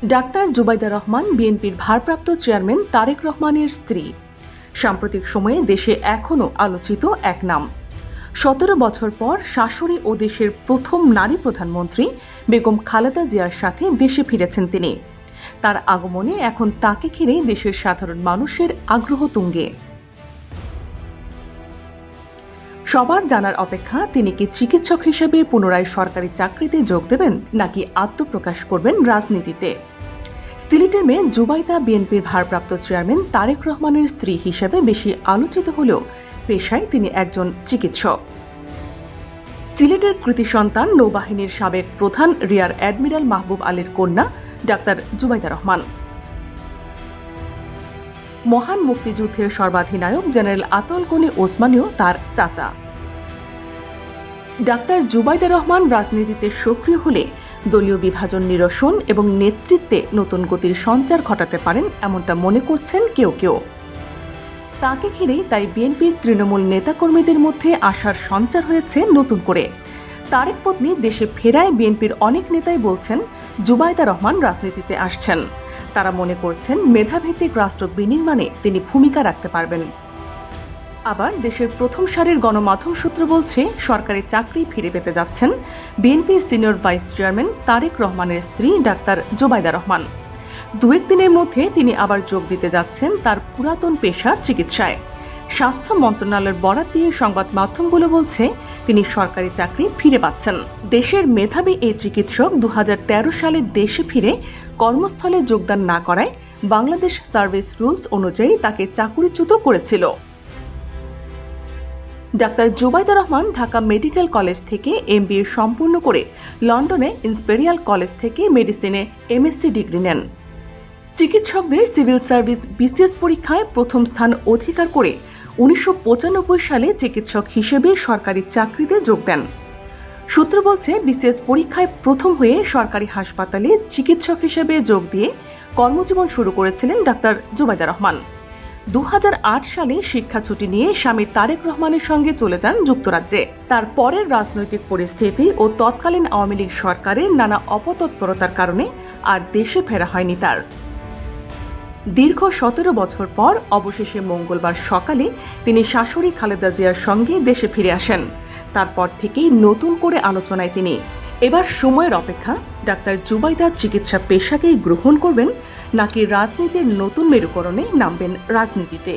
Doctor Zubaida Rahman বিএনপির ভারপ্রাপ্ত chairman Tarique রহমানের স্ত্রী। সাম্প্রতিক সময়ে দেশে এখনও আলোচিত এক নাম। ১৭ বছর পর শাশুড়ি ও দেশের প্রথম নারী প্রধানমন্ত্রী বেগম খালেদা জিয়ার সাথে দেশে ফিরেছেন তিনি। তার আগমনে এখন তাকে ঘিরে দেশের সাধারণ মানুষের আগ্রহ তুঙ্গে। সবার জানার অপেক্ষা, তিনি কি চিকিৎসক হিসেবে পুনরায় সরকারি চাকরিতে যোগ দেবেন নাকি আত্মপ্রকাশ করবেন রাজনীতিতে। সিলেটের মেয়ে জুবাইদা বিএনপির ভারপ্রাপ্ত চেয়ারম্যান তারেক রহমানের স্ত্রী হিসেবে বেশি আলোচিত হলেও পেশায় তিনি একজন চিকিৎসক। সিলেটের কৃতি সন্তান নৌবাহিনীর সাবেক প্রধান রিয়ার অ্যাডমিরাল মাহবুব আলীর কন্যা ডাক্তার জুবাইদা রহমান। মহান মুক্তিযুদ্ধের সর্বাধিনায়ক জেনারেল আতল গনি ওসমানীও তার চাচা। ডাক্তার জুবাইদা রহমান রাজনীতিতে সক্রিয় হলে দলীয় বিভাজন নিরসন এবং নেতৃত্বে নতুন গতির সঞ্চার ঘটাতে পারেন এমনটা মনে করছেন কেউ কেউ। তাকে ঘিরেই তাই বিএনপির তৃণমূল নেতাকর্মীদের মধ্যে আশার সঞ্চার হয়েছে নতুন করে। তারেক পত্নী দেশে ফেরায় বিএনপির অনেক নেতাই বলছেন জুবাইদা রহমান রাজনীতিতে আসছেন। তারা মনে করছেন মেধাভিত্তিক রাষ্ট্র বিনির্মাণে তিনি ভূমিকা রাখতে পারবেন। আবার দেশের প্রথম সারির গণমাধ্যম সূত্র বলছে সরকারি চাকরি ফিরে পেতে যাচ্ছেন বিএনপির সিনিয়র ভাইস চেয়ারম্যান তারেক রহমানের স্ত্রী ডাক্তার জুবাইদা রহমান। দু-এক দিনের মধ্যে তিনি আবার যোগ দিতে যাচ্ছেন তার পুরাতন পেশা চিকিৎসায়। স্বাস্থ্য মন্ত্রণালয়ের বরাত দিয়ে সংবাদ মাধ্যমগুলো বলছে তিনি সরকারি চাকরি ফিরে পাচ্ছেন। দেশের মেধাবী এই চিকিৎসক ২০১৩ সালে দেশে ফিরে কর্মস্থলে যোগদান না করায় বাংলাদেশ সার্ভিস রুলস অনুযায়ী তাকে চাকুরিচ্যুত করেছিল। Doctor Zubaida Rahman Dhaka medical college থেকে MBA সম্পূর্ণ করে লন্ডনে ইম্পেরিয়াল কলেজ থেকে মেডিসিনে MSc ডিগ্রি নেন। চিকিৎসকদের সিভিল সার্ভিস BCS পরীক্ষায় প্রথম স্থান অধিকার করে ১৯৯৫ সালে চিকিৎসক হিসেবে সরকারি চাকরিতে যোগ দেন। সূত্র বলছে BCS পরীক্ষায় প্রথম হয়ে সরকারি হাসপাতালে চিকিৎসক হিসেবে যোগ দিয়ে কর্মজীবন শুরু করেছিলেন ডাক্তার জুবাইদা রহমান। ২০০৮ সালে শিক্ষা ছুটি নিয়ে স্বামী তারেক রহমানের সঙ্গে চলে যান যুক্তরাজ্যে। তার পরের রাজনৈতিক পরিস্থিতি ও তৎকালীন আওয়ামী লীগ সরকারের নানা অপতৎপরতার কারণে আর দেশে ফেরা হয়নি তার। দীর্ঘ ১৭ বছর পর অবশেষে মঙ্গলবার সকালে তিনি শাশুড়ি খালেদা জিয়ার সঙ্গে দেশে ফিরে আসেন। তারপর থেকেই নতুন করে আলোচনায় তিনি। এবার সময়ের অপেক্ষা, ডাক্তার জুবাইদা চিকিৎসা পেশাকেই গ্রহণ করবেন নাকি রাজনীতির নতুন মেরুকরণে নামবেন রাজনীতিতে।